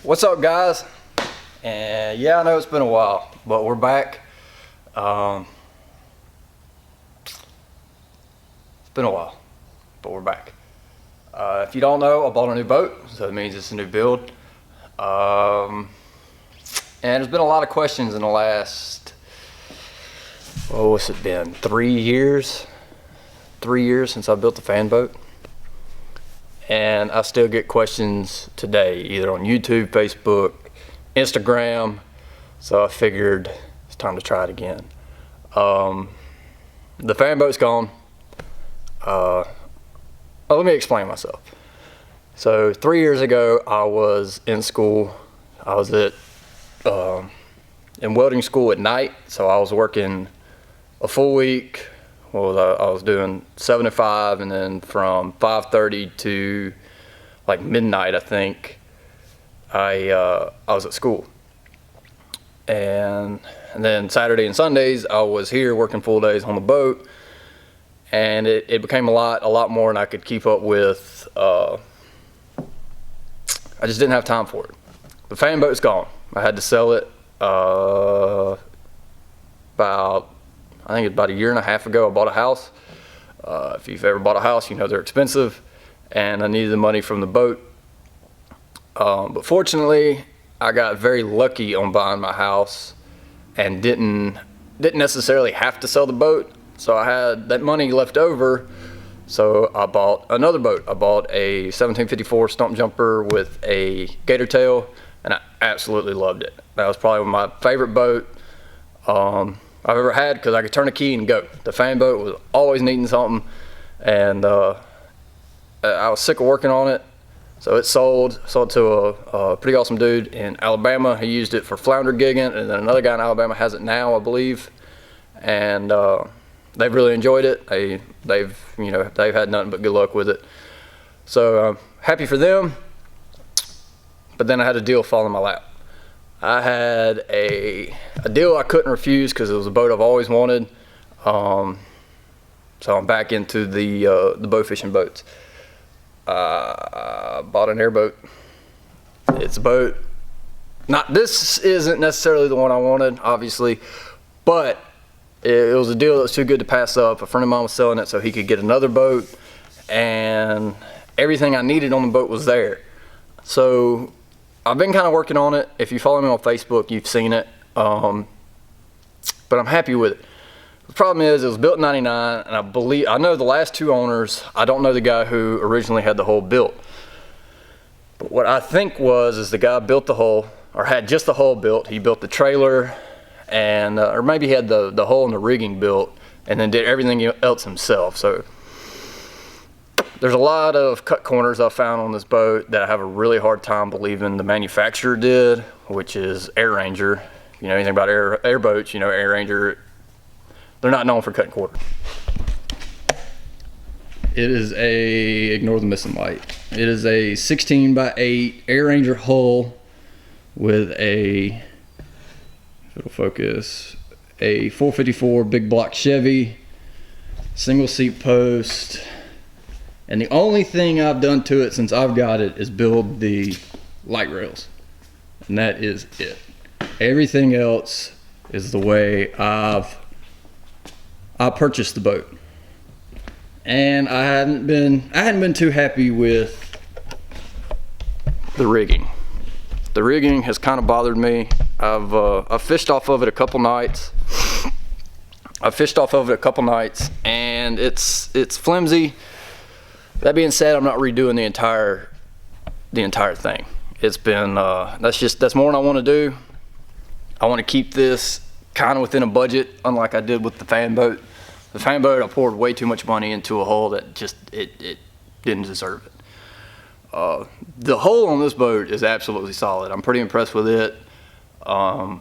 What's up, guys? And yeah, I know it's been a while, but we're back. It's been a while, but we're back. If you don't know, I bought a new boat, so it means it's a new build. And there's been a lot of questions in the last, what's it been, 3 years? 3 years since I built the fan boat. And I still get questions today, either on YouTube, Facebook, Instagram. So I figured it's time to try it again. The fan boat's gone. Let me explain myself. So 3 years ago, I was in school. I was in welding school at night. So I was working a full week. I was doing 7 to 5, and then from 5:30 to like midnight, I think, I was at school. And then Saturday and Sundays, I was here working full days on the boat, and it became a lot more than I could keep up with. I just didn't have time for it. The fan boat's gone. I had to sell it I think it's about 1.5 years ago. I bought a house. If you've ever bought a house, you know they're expensive, and I needed the money from the boat. But fortunately, I got very lucky on buying my house and didn't necessarily have to sell the boat. So I had that money left over, so I bought another boat. I bought a 1754 stump jumper with a gator tail, and I absolutely loved it. That was probably my favorite boat I've ever had, because I could turn a key and go. The fan boat was always needing something, and I was sick of working on it, so it sold to a pretty awesome dude in Alabama. He used it for flounder gigging, and then another guy in Alabama has it now, I believe, and they've really enjoyed it. They've had nothing but good luck with it. So happy for them. But then I had a deal fall in my lap. I had a deal I couldn't refuse because it was a boat I've always wanted. So I'm back into the bow fishing boats. I bought an airboat. It's a boat. This isn't necessarily the one I wanted, obviously, but it was a deal that was too good to pass up. A friend of mine was selling it so he could get another boat, and everything I needed on the boat was there. So I've been kind of working on it. If you follow me on Facebook, you've seen it. But I'm happy with it. The problem is it was built in '99, and I know the last two owners. I don't know the guy who originally had the hull built. But what I think is the guy built the hull, or had just the hull built. He built the trailer, and or maybe he had the hull and the rigging built, and then did everything else himself. So there's a lot of cut corners I found on this boat that I have a really hard time believing the manufacturer did, which is Air Ranger. If you know anything about airboats, you know Air Ranger, they're not known for cutting corners. It is ignore the missing light. It is a 16x8 Air Ranger hull with if it'll focus, a 454 big block Chevy, single seat post. And the only thing I've done to it since I've got it is build the light rails. And that is it. Everything else is the way I purchased the boat. And I hadn't been too happy with the rigging. The rigging has kind of bothered me. I've fished off of it a couple nights. And it's flimsy. That being said, I'm not redoing the entire thing. It's been that's more than I want to do. I want to keep this kind of within a budget, unlike I did with the fan boat. The fan boat, I poured way too much money into a hull that just it didn't deserve it. The hull on this boat is absolutely solid. I'm pretty impressed with it. The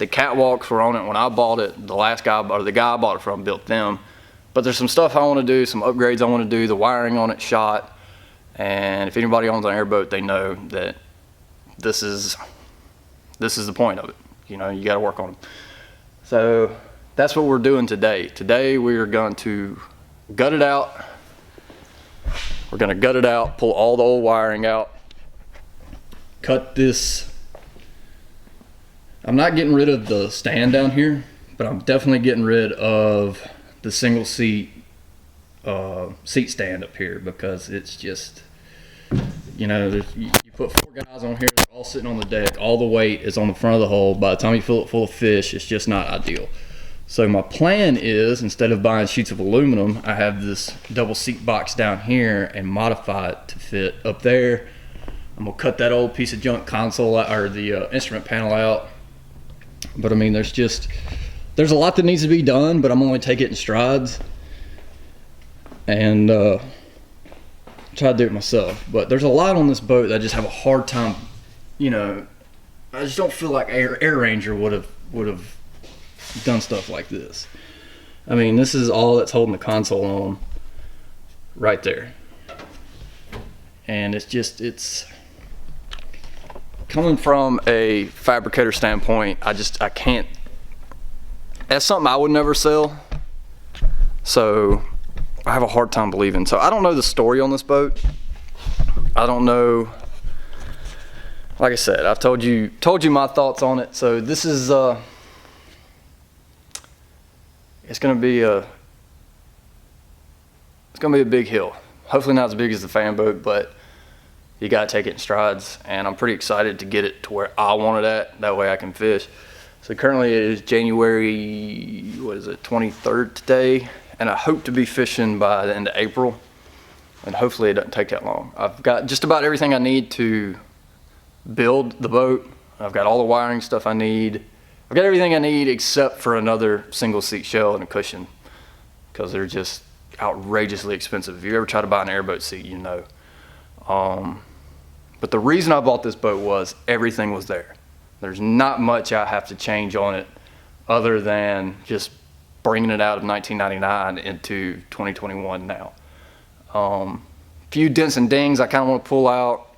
catwalks were on it when I bought it. The guy I bought it from built them. But there's some stuff I want to do, some upgrades I want to do. The wiring on it shot, and if anybody owns an airboat, they know that this is the point of it. You know, you got to work on them. So that's what we're doing today. Today we are going to gut it out. We're going to gut it out, pull all the old wiring out, cut this. I'm not getting rid of the stand down here, but I'm definitely getting rid of the single seat stand up here, because it's just, you know, you put 4 guys on here, they're all sitting on the deck, all the weight is on the front of the hull. By the time you fill it full of fish, it's just not ideal. So my plan is, instead of buying sheets of aluminum, I have this double seat box down here and modify it to fit up there. I'm gonna cut that old piece of junk console or the instrument panel out. But I mean, there's a lot that needs to be done, but I'm only taking it in strides and try to do it myself. But there's a lot on this boat that I just have a hard time, you know, I just don't feel like Air Ranger would have done stuff like this. I mean, this is all that's holding the console on right there. And it's coming from a fabricator standpoint, I can't, that's something I would never sell. So I have a hard time believing. So I don't know the story on this boat. I don't know, like I said, I've told you my thoughts on it. So this is it's gonna be a big hill. Hopefully not as big as the fan boat, but you gotta take it in strides, and I'm pretty excited to get it to where I want it at. That way I can fish. So currently it is January, 23rd today, and I hope to be fishing by the end of April, and hopefully it doesn't take that long. I've got just about everything I need to build the boat. I've got all the wiring stuff I need. I've got everything I need except for another single seat shell and a cushion, because they're just outrageously expensive. If you ever try to buy an airboat seat, you know. But the reason I bought this boat was everything was there. There's not much I have to change on it other than just bringing it out of 1999 into 2021 now. Few dents and dings I kind of want to pull out.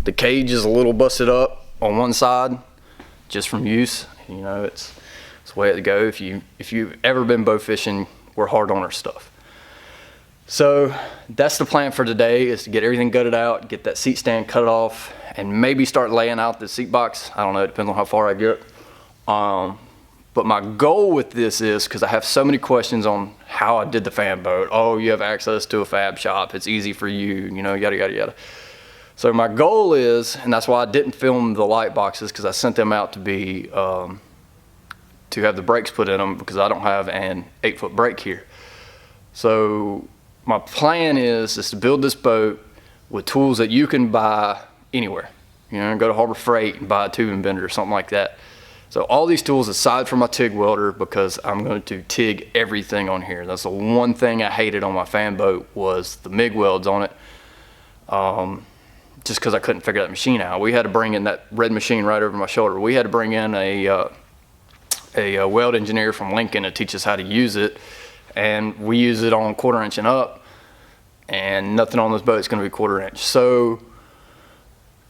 The cage is a little busted up on one side just from use. You know, it's the way it go. If you've ever been bow fishing, we're hard on our stuff. So that's the plan for today, is to get everything gutted out, get that seat stand cut off, and maybe start laying out the seat box. I don't know, it depends on how far I get. But my goal with this is, because I have so many questions on how I did the fan boat. Oh, you have access to a fab shop, it's easy for you, you know, yada, yada, yada. So my goal is, and that's why I didn't film the light boxes, because I sent them out to be, to have the brakes put in them, because I don't have an 8-foot brake here. So my plan is to build this boat with tools that you can buy anywhere. You know, go to Harbor Freight and buy a tubing bender or something like that. So all these tools aside from my TIG welder, because I'm going to TIG everything on here. That's the one thing I hated on my fan boat, was the MIG welds on it. Just because I couldn't figure that machine out. We had to bring in that red machine right over my shoulder. We had to bring in a weld engineer from Lincoln to teach us how to use it. And we use it on 1/4 inch and up, and nothing on this boat is going to be 1/4 inch. So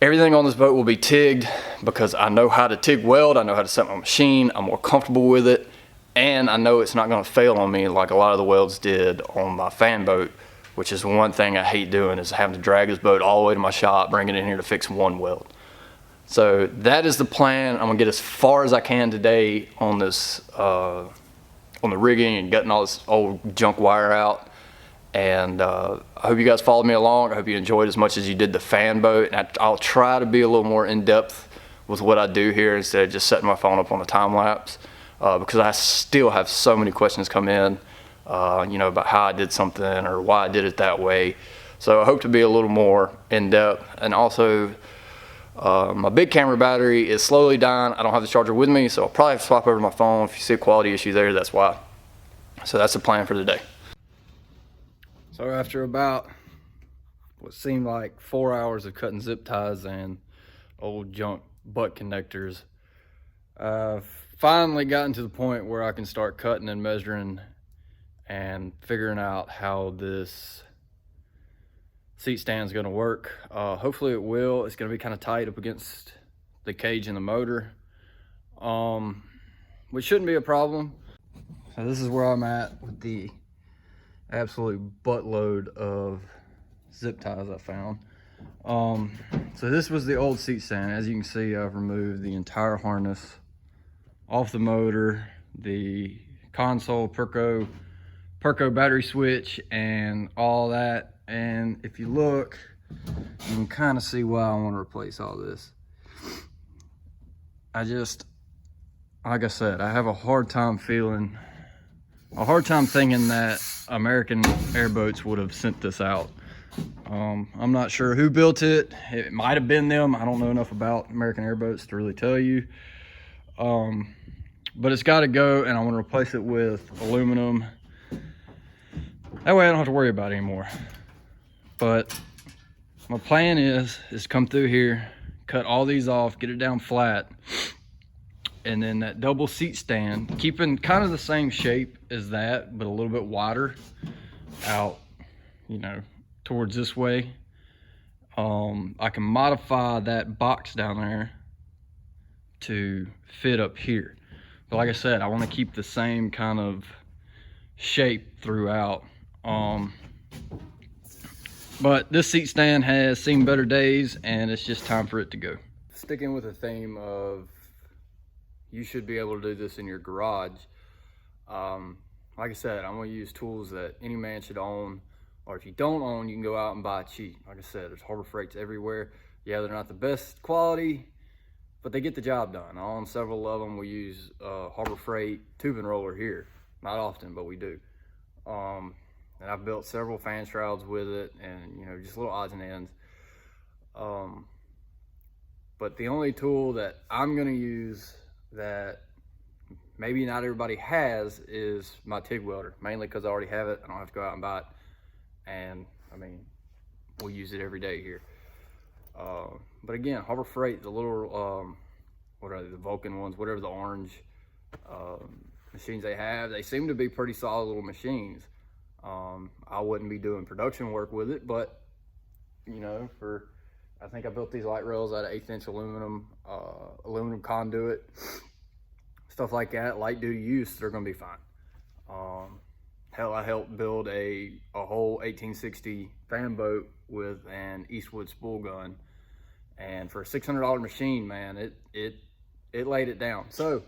everything on this boat will be TIGged, because I know how to TIG weld, I know how to set my machine, I'm more comfortable with it, and I know it's not going to fail on me like a lot of the welds did on my fan boat, which is one thing I hate doing, is having to drag this boat all the way to my shop, bring it in here to fix one weld. So that is the plan. I'm going to get as far as I can today on this, on the rigging, and getting all this old junk wire out. And I hope you guys followed me along. I hope you enjoyed as much as you did the fan boat. And I'll try to be a little more in-depth with what I do here, instead of just setting my phone up on a time lapse, because I still have so many questions come in, you know, about how I did something or why I did it that way. So I hope to be a little more in-depth. And also, my big camera battery is slowly dying. I don't have the charger with me, so I'll probably have to swap over to my phone. If you see a quality issue there, that's why. So that's the plan for today. So after about what seemed like 4 hours of cutting zip ties and old junk butt connectors, I've finally gotten to the point where I can start cutting and measuring and figuring out how this seat stand is going to work. Hopefully it will. It's going to be kind of tight up against the cage and the motor, which shouldn't be a problem. So this is where I'm at with the absolute buttload of zip ties I found. So this was the old seat stand. As you can see, I've removed the entire harness off the motor, the console, Perco battery switch, and all that. And if you look, you can kind of see why I want to replace all this. Like I said, I have a hard time thinking that American Airboats would have sent this out. I'm not sure who built it. It might have been them. I don't know enough about American Airboats to really tell you. But it's got to go, and I want to replace it with aluminum. That way I don't have to worry about it anymore. But my plan is come through here, cut all these off, get it down flat, and then that double seat stand, keeping kind of the same shape as that, but a little bit wider out, you know, towards this way. I can modify that box down there to fit up here. But like I said, I want to keep the same kind of shape throughout. But this seat stand has seen better days, and it's just time for it to go. Sticking with the theme of you should be able to do this in your garage. Like I said, I'm gonna use tools that any man should own, or if you don't own, you can go out and buy cheap. Like I said, there's Harbor Freights everywhere. Yeah, they're not the best quality, but they get the job done. I own several of them. We use Harbor Freight tube and roller here. Not often, but we do. And I've built several fan shrouds with it, and you know, just little odds and ends. But the only tool that I'm gonna use that maybe not everybody has is my TIG welder, mainly because I already have it. I don't have to go out and buy it. And I mean, we use it every day here. But again, Harbor Freight, the little, what are they, the Vulcan ones, whatever the orange machines they have, they seem to be pretty solid little machines. I wouldn't be doing production work with it, but you know, I think I built these light rails out of 1/8" aluminum conduit, stuff like that, light duty use, they're gonna be fine. Hell, I helped build a whole 1860 fan boat with an Eastwood spool gun, and for a $600 machine, man, it laid it down. So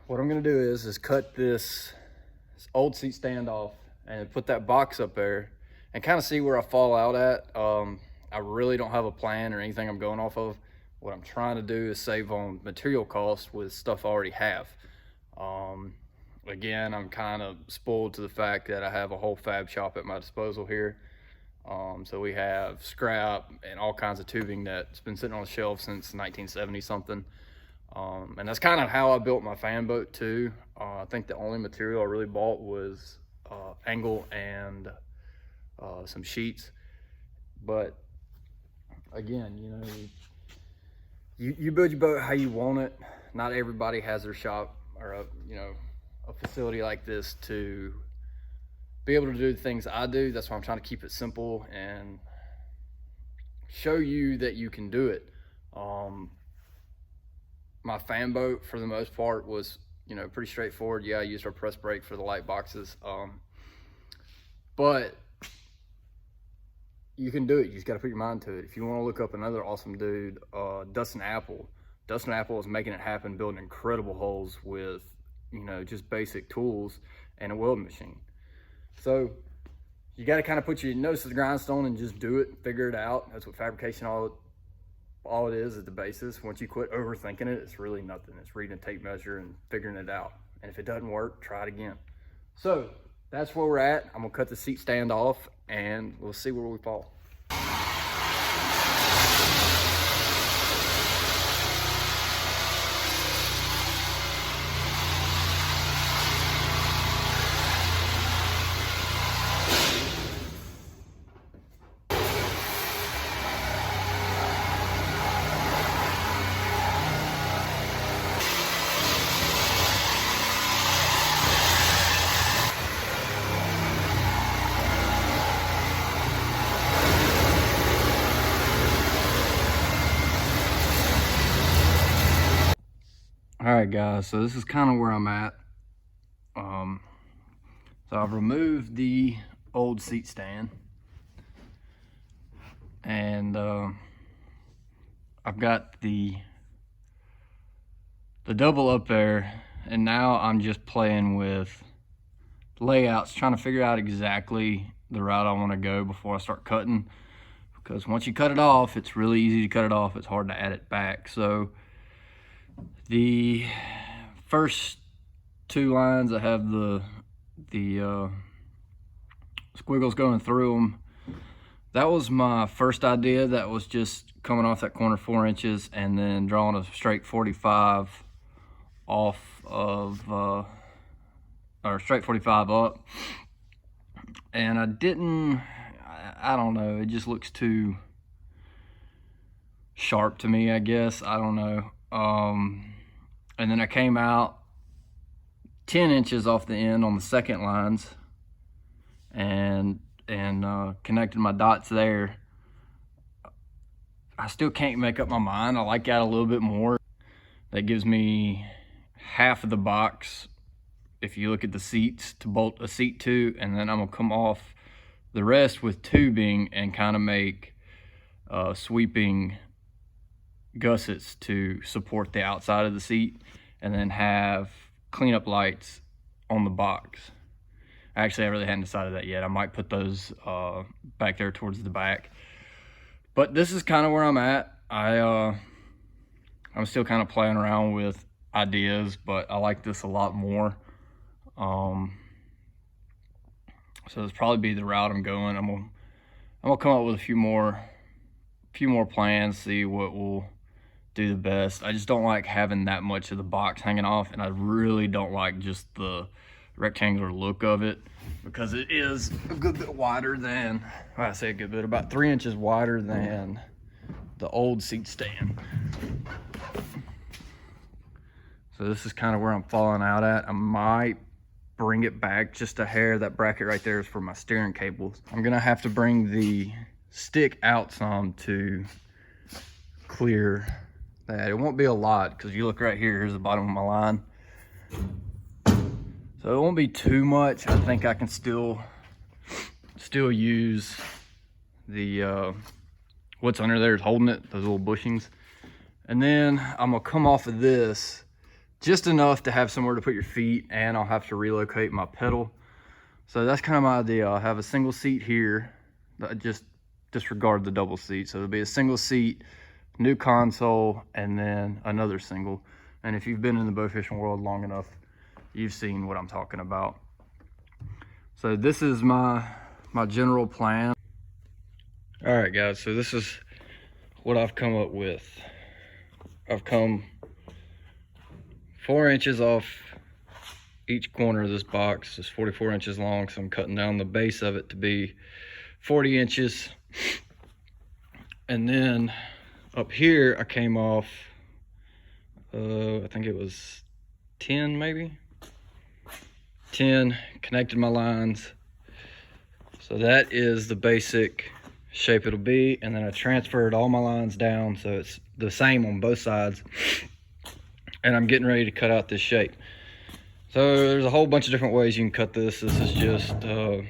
what I'm gonna do is cut this old seat stand off and put that box up there and kind of see where I fall out at. I really don't have a plan or anything I'm going off of. What I'm trying to do is save on material costs with stuff I already have. Again, I'm kind of spoiled to the fact that I have a whole fab shop at my disposal here. So we have scrap and all kinds of tubing that's been sitting on the shelf since 1970 something. And that's kind of how I built my fan boat too. I think the only material I really bought was angle and some sheets. But again, you know, you build your boat how you want it. Not everybody has their shop or a facility like this to be able to do the things I do. That's why I'm trying to keep it simple and show you that you can do it. My fan boat, for the most part, was, you know, pretty straightforward. Yeah, I used our press brake for the light boxes. But you can do it. You just got to put your mind to it. If you want to look up another awesome dude, Dustin Apple is making it happen, building incredible holes with, you know, just basic tools and a welding machine. So you got to kind of put your nose to the grindstone and just do it, figure it out. That's what fabrication all it is at the basis. Once you quit overthinking it, it's really nothing. It's reading a tape measure and figuring it out. And if it doesn't work, try it again. So that's where we're at. I'm gonna cut the seat stand off and we'll see where we fall. All right, guys, so this is kind of where I'm at. So I've removed the old seat stand. and I've got the double up there, and now I'm just playing with layouts, trying to figure out exactly the route I want to go before I start cutting, because once you cut it off, it's really easy to cut it off. It's hard to add it back. So the first two lines, I have the squiggles going through them. That was my first idea. That was just coming off that corner 4 inches and then drawing a straight 45 off of, or straight 45 up. And I don't know, it just looks too sharp to me, I guess. I don't know. And then I came out 10 inches off the end on the second lines and connected my dots there. I still can't make up my mind. I like that a little bit more. That gives me half of the box if you look at the seats to bolt a seat to, and then I'm gonna come off the rest with tubing and kind of make sweeping gussets to support the outside of the seat, and then have cleanup lights on the box. Actually, I really hadn't decided that yet. I might put those back there towards the back. But this is kind of where I'm at. I'm still kind of playing around with ideas, but I like this a lot more. So this probably be the route I'm going. I'm gonna come up with a few more plans, see what will do the best. I just don't like having that much of the box hanging off, and I really don't like just the rectangular look of it, because it is a good bit wider than, well, I say a good bit, about 3 inches wider than the old seat stand. So this is kind of where I'm falling out at. I might bring it back just a hair. That bracket right there is for my steering cables. I'm gonna have to bring the stick out some to clear that. It won't be a lot, because you look right here, here's the bottom of my line. So it won't be too much. I think I can still use the what's under there is holding it, those little bushings. And then I'm gonna come off of this just enough to have somewhere to put your feet, and I'll have to relocate my pedal. So that's kind of my idea. I'll have a single seat here. Just disregard the double seat. So it'll be a single seat, new console, and then another single. And if you've been in the bow fishing world long enough, you've seen what I'm talking about. So this is my general plan. All right, guys, so this is what I've come up with. I've come 4 inches off each corner of this box. It's 44 inches long, so I'm cutting down the base of it to be 40 inches. And then up here, I came off, I think it was 10 maybe? 10, connected my lines. So that is the basic shape it'll be. And then I transferred all my lines down so it's the same on both sides. And I'm getting ready to cut out this shape. So there's a whole bunch of different ways you can cut this. This is just, I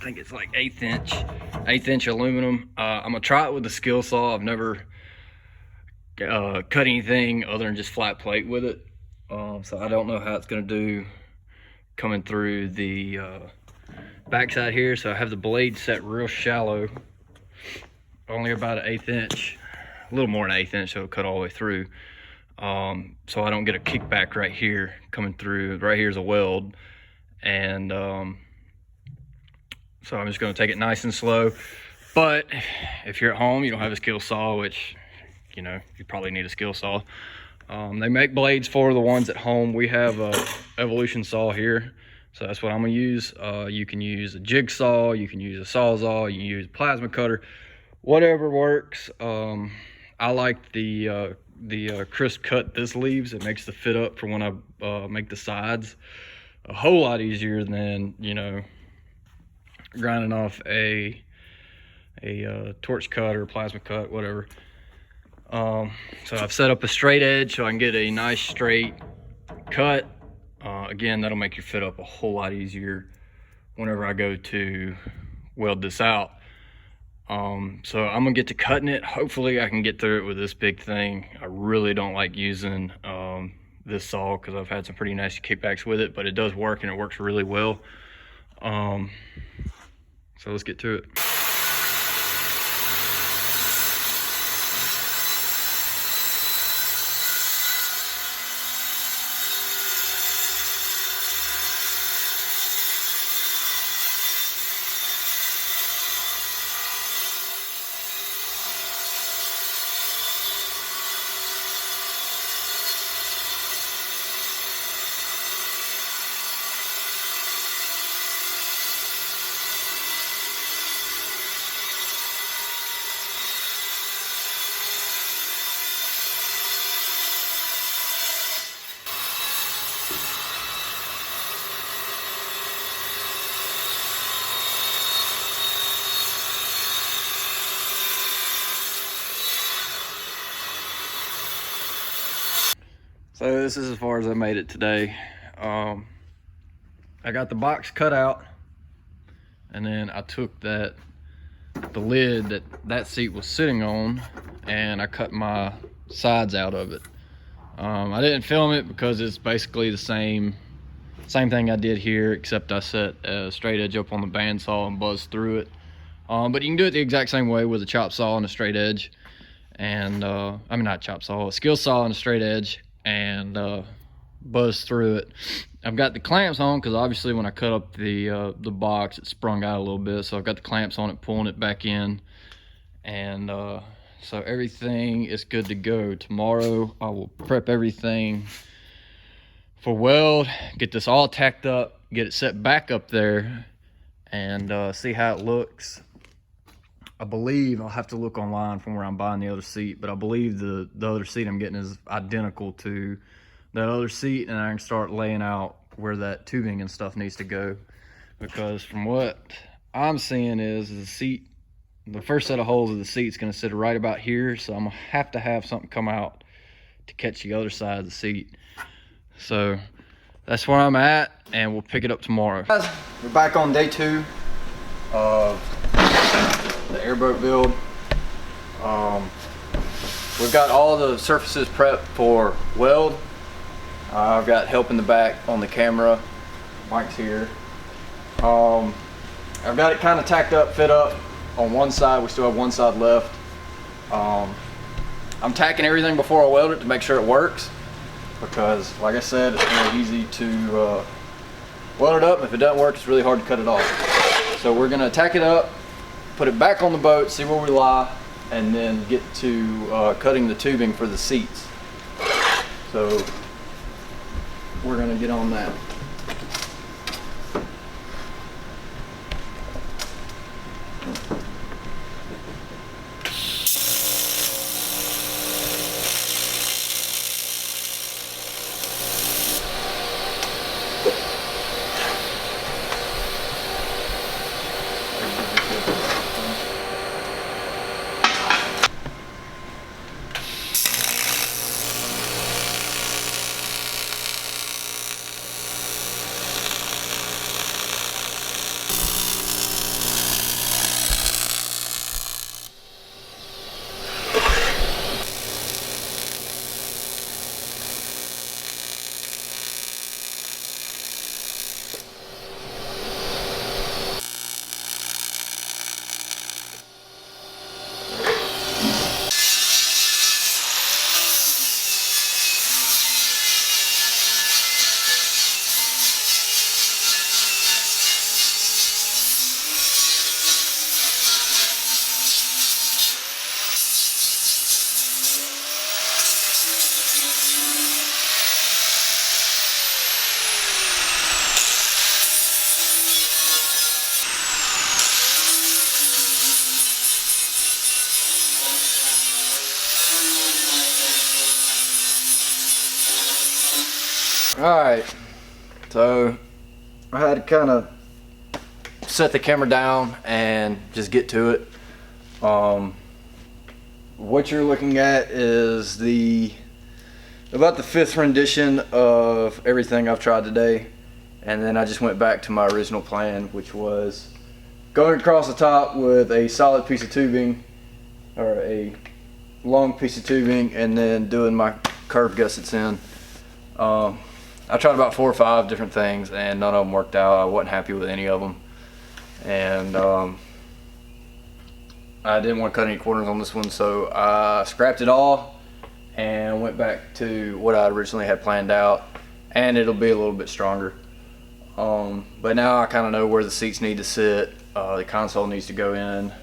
think it's like 1/8 inch aluminum. I'm gonna try it with a skill saw. I've never cut anything other than just flat plate with it. So I don't know how it's gonna do coming through the backside here. So I have the blade set real shallow, only about 1/8 inch, a little more than 1/8 inch, so it'll cut all the way through. So I don't get a kickback right here coming through. Right here's a weld, and so I'm just going to take it nice and slow. But if you're at home, you don't have a skill saw, which, you know, you probably need a skill saw. They make blades for the ones at home. We have a Evolution saw here, so that's what I'm gonna use. You can use a jigsaw, you can use a sawzall, you can use a plasma cutter, whatever works. I like the crisp cut this leaves. It makes the fit up for when I make the sides a whole lot easier than, you know, grinding off a torch cut or plasma cut, whatever. So I've set up a straight edge so I can get a nice straight cut. Again, that'll make your fit up a whole lot easier whenever I go to weld this out. So I'm gonna get to cutting it. Hopefully I can get through it with this big thing. I really don't like using this saw because I've had some pretty nasty kickbacks with it, but it does work and it works really well. So let's get to it. So this is as far as I made it today. I got the box cut out, and then I took the lid that seat was sitting on, and I cut my sides out of it. I didn't film it because it's basically the same thing I did here, except I set a straight edge up on the bandsaw and buzzed through it. But you can do it the exact same way with a chop saw and a straight edge, and I mean not chop saw, a skill saw and a straight edge, and buzz through it. I've got the clamps on because obviously when I cut up the box, it sprung out a little bit, so I've got the clamps on it, pulling it back in, and so everything is good to go. Tomorrow I will prep everything for weld, get this all tacked up, get it set back up there, and see how it looks. I believe, I'll have to look online from where I'm buying the other seat, but I believe the other seat I'm getting is identical to that other seat, and I can start laying out where that tubing and stuff needs to go. Because from what I'm seeing is the seat, the first set of holes of the seat is going to sit right about here, so I'm going to have something come out to catch the other side of the seat. So that's where I'm at, and we'll pick it up tomorrow. Guys, we're back on day 2 of the airboat build. We've got all the surfaces prepped for weld. I've got help in the back on the camera. Mike's here. I've got it kind of tacked up, fit up on one side. We still have one side left. I'm tacking everything before I weld it to make sure it works, because like I said, it's really easy to weld it up. If it doesn't work, it's really hard to cut it off. So we're gonna tack it up, put it back on the boat, see where we lie, and then get to cutting the tubing for the seats. So we're gonna get on that. Alright, so I had to kind of set the camera down and just get to it. What you're looking at is about the 5th rendition of everything I've tried today, and then I just went back to my original plan, which was going across the top with a solid piece of tubing, or a long piece of tubing, and then doing my curved gussets in. I tried about 4 or 5 different things, and none of them worked out. I wasn't happy with any of them, and I didn't want to cut any corners on this one, so I scrapped it all and went back to what I originally had planned out, and it'll be a little bit stronger. But now I kind of know where the seats need to sit. The console needs to go in.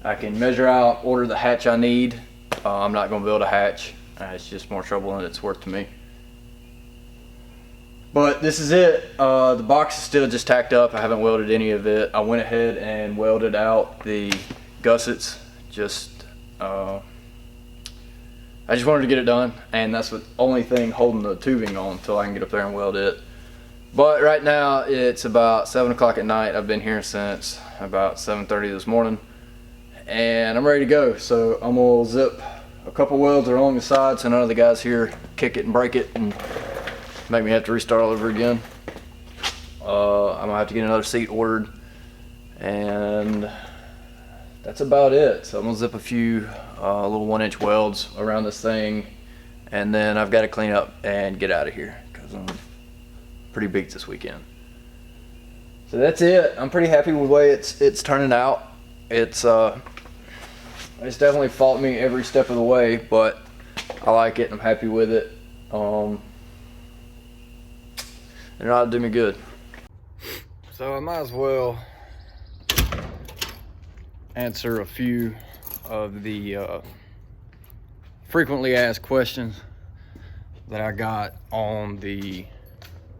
I can measure out, order the hatch I need. I'm not going to build a hatch. It's just more trouble than it's worth to me. But this is it. The box is still just tacked up. I haven't welded any of it. I went ahead and welded out the gussets. I just wanted to get it done, and that's the only thing holding the tubing on until I can get up there and weld it. But right now it's about 7 o'clock at night. I've been here since about 7:30 this morning, and I'm ready to go. So I'm gonna zip a couple welds along the side so none of the guys here kick it and break it and make me have to restart all over again. I'm gonna have to get another seat ordered, and that's about it. So I'm gonna zip a few little 1-inch welds around this thing, and then I've got to clean up and get out of here because I'm pretty beat this weekend. So that's it. I'm pretty happy with the way it's turning out. It's definitely fought me every step of the way, but I like it. I'm happy with it. And it ought to do me good. So I might as well answer a few of the frequently asked questions that I got on the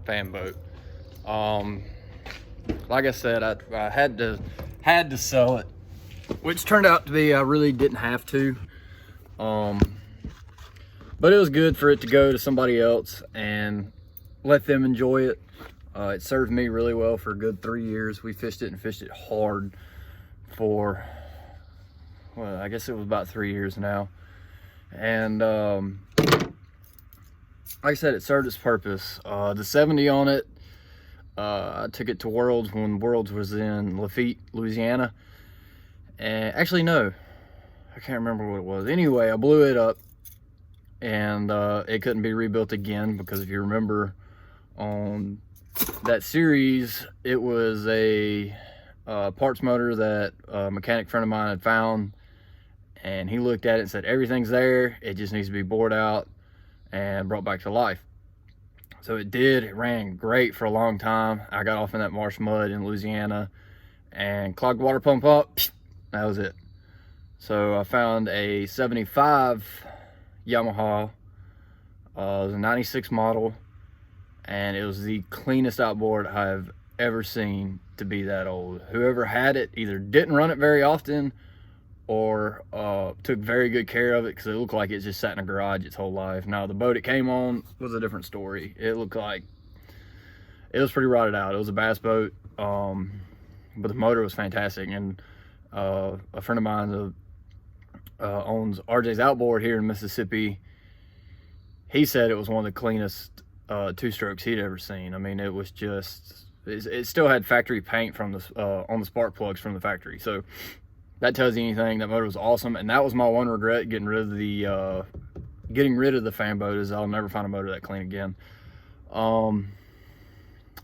fan boat. Like I said, I had to sell it, which turned out to be I really didn't have to. But it was good for it to go to somebody else and let them enjoy it. It served me really well for a good 3 years. We fished it and fished it hard for, well, I guess it was about 3 years now. And like I said, it served its purpose. The 70 on it, I took it to Worlds when Worlds was in Lafitte, Louisiana. And actually, no, I can't remember what it was. Anyway, I blew it up, and it couldn't be rebuilt again because if you remember on that series, it was a parts motor that a mechanic friend of mine had found, and he looked at it and said, everything's there, it just needs to be bored out and brought back to life. So it did. It ran great for a long time. I got off in that marsh mud in Louisiana and clogged the water pump up. That was it. So I found a 75 Yamaha. It was a 96 model, and it was the cleanest outboard I've ever seen to be that old. Whoever had it either didn't run it very often or took very good care of it, because it looked like it just sat in a garage its whole life. Now the boat it came on was a different story. It looked like it was pretty rotted out. It was a bass boat, but the motor was fantastic. And a friend of mine owns RJ's Outboard here in Mississippi. He said it was one of the cleanest two-strokes he'd ever seen. I mean, it was just, it still had factory paint from the on the spark plugs from the factory. So that tells you anything. That motor was awesome, and that was my one regret getting rid of the fan boat, is I'll never find a motor that clean again.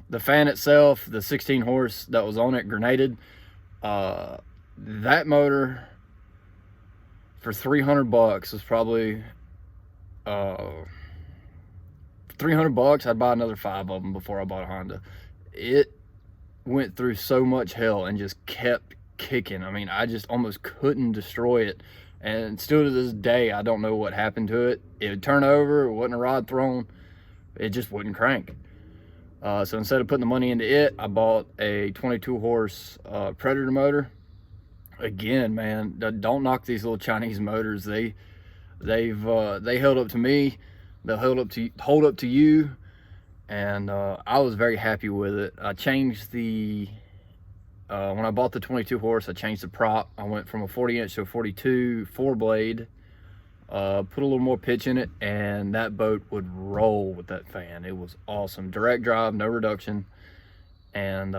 The fan itself, the 16 horse that was on it, grenaded. That motor for $300 was probably $300. I'd buy another 5 of them before I bought a Honda. It went through so much hell and just kept kicking. I mean, I just almost couldn't destroy it, and still to this day I don't know what happened to it. It would turn over, it wasn't a rod thrown, it just wouldn't crank. So instead of putting the money into it, I bought a 22 horse Predator motor. Again, man, don't knock these little Chinese motors. They held up to me, they'll hold up to you, and I was very happy with it. I changed the when I bought the 22 horse, I changed the prop. I went from a 40-inch to a 42 4-blade, put a little more pitch in it, and that boat would roll with that fan. It was awesome. Direct drive, no reduction, and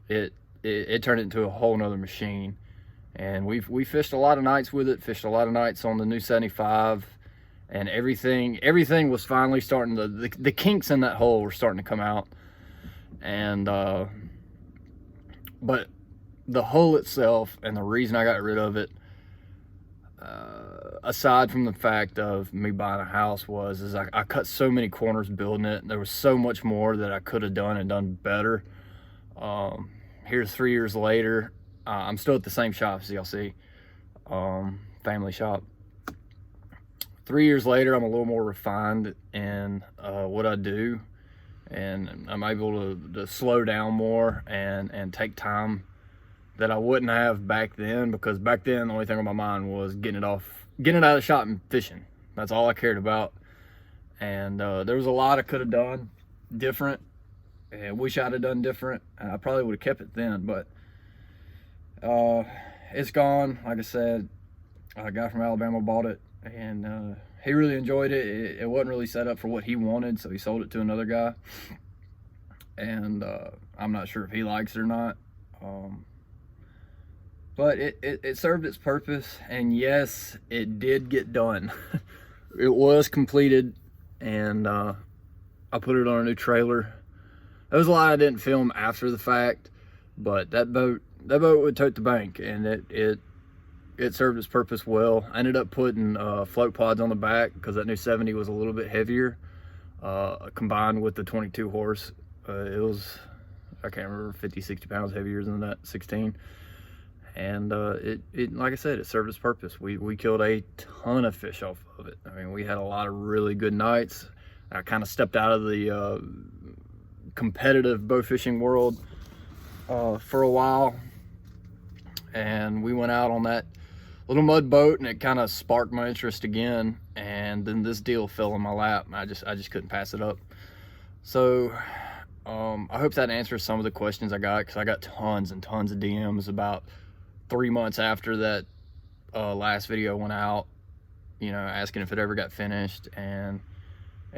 it it turned into a whole nother machine. And we fished a lot of nights with it, fished a lot of nights on the new 75, and everything was finally starting to, the kinks in that hole were starting to come out. And but the hole itself, and the reason I got rid of it, aside from the fact of me buying a house, is I cut so many corners building it. There was so much more that I could have done and done better. Here's 3 years later. I'm still at the same shop, as y'all see, family shop. 3 years later, I'm a little more refined in what I do, and I'm able to slow down more and take time that I wouldn't have back then, because back then the only thing on my mind was getting it out of the shop and fishing. That's all I cared about. And there was a lot I could have done different, and wish I'd have done different. I probably would have kept it then, but it's gone. Like I said, a guy from Alabama bought it, and he really enjoyed it. It wasn't really set up for what he wanted, so he sold it to another guy, and I'm not sure if he likes it or not. But it served its purpose, and yes, it did get done. It was completed, and I put it on a new trailer. There was a lot I didn't film after the fact, but that boat would tote the bank, and it served its purpose well. I ended up putting float pods on the back because that new 70 was a little bit heavier, combined with the 22 horse. It was, I can't remember, 50, 60 pounds heavier than that 16. And it like I said, it served its purpose. We killed a ton of fish off of it. I mean, we had a lot of really good nights. I kind of stepped out of the competitive bow fishing world for a while, and we went out on that little mud boat, and it kind of sparked my interest again. And then this deal fell in my lap, and I just couldn't pass it up. So I hope that answers some of the questions I got, because I got tons and tons of DMs about 3 months after that last video went out, you know, asking if it ever got finished and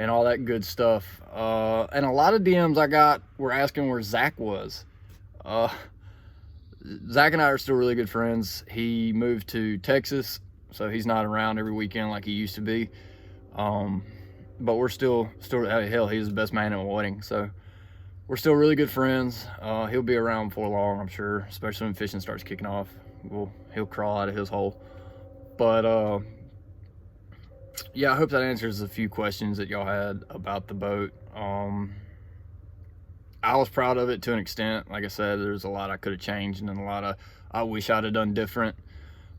all that good stuff. And a lot of DMs I got were asking where Zach was. Zach and I are still really good friends. He moved to Texas, so he's not around every weekend like he used to be. But we're still hell, he's the best man at my wedding, so we're still really good friends. He'll be around before long, I'm sure, especially when fishing starts kicking off. He'll crawl out of his hole. But yeah, I hope that answers a few questions that y'all had about the boat. I was proud of it to an extent. Like I said, there's a lot I could have changed, and a lot I wish I'd have done different.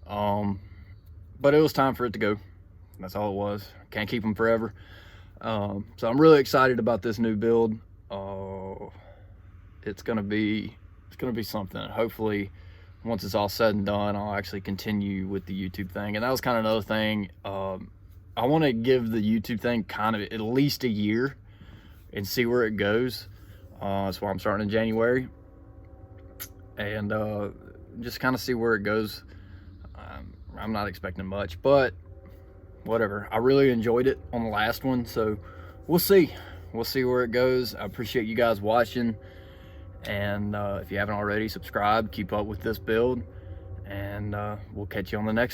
But it was time for it to go. That's all it was. Can't keep them forever. So I'm really excited about this new build. It's gonna be something. Hopefully, once it's all said and done, I'll actually continue with the YouTube thing. And that was kind of another thing. I want to give the YouTube thing kind of at least a year and see where it goes. That's why I'm starting in January, and just kind of see where it goes. I'm not expecting much, but whatever. I really enjoyed it on the last one, so we'll see where it goes. I appreciate you guys watching, and if you haven't already, subscribe, keep up with this build, and we'll catch you on the next